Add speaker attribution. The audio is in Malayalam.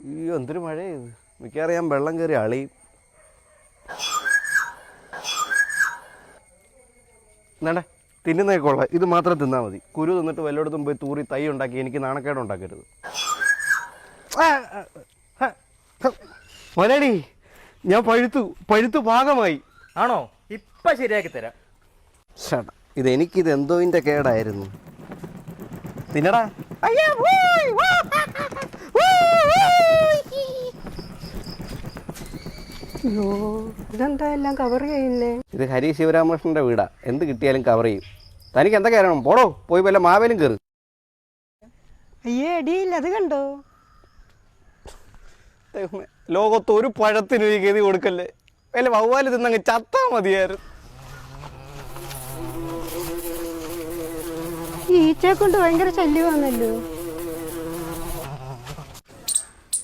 Speaker 1: അയ്യോ എന്തൊരു മഴയത്. മിക്കവാറും ഞാൻ വെള്ളം കയറി അളിയും. എന്നാണ്ടേ തിന്നുന്നതൊക്കെ കൊള്ളാം, ഇത് മാത്രം തിന്നാൽ മതി. കുരു തിന്നിട്ട് വല്ലയിടത്തും പോയി തൂറി തൈ ഉണ്ടാക്കി എനിക്ക് നാണക്കേട് ഉണ്ടാക്കരുത്. മലയാളി ഞാൻ പഴുത്തു പാകമായി.
Speaker 2: ആണോ? ഇപ്പം ശരിയാക്കി തരാം.
Speaker 1: ഷടാ, ഇതെനിക്കിത് എന്തോയിൻ്റെ കേടായിരുന്നു. തിന്നടാ.
Speaker 3: അയ്യോ, ഇതെന്താ എല്ലാം കവർ ചെയ്യുന്നേ?
Speaker 1: ഇത് ഹരി ശിവരാമകൃഷ്ണൻ്റെ വീടാ, എന്ത് കിട്ടിയാലും കവർ ചെയ്യും. തനിക്ക് എന്തൊക്കെ അറിയണം? പോടോ, പോയി വല്ല മാവേലും കയറി.
Speaker 3: അയ്യേ അടിയില്ല, അത് കണ്ടോ?
Speaker 1: ലോകത്ത് ഒരു പഴത്തിനും ഈ ഗതി കൊടുക്കല്ലേ. വല്ല വവ്വാല് തിന്നങ്ങ് ചത്താ മതിയായിരുന്നു.
Speaker 3: ഈ ഈച്ചയെ കൊണ്ട് ഭയങ്കര ശല്യമാണല്ലോ.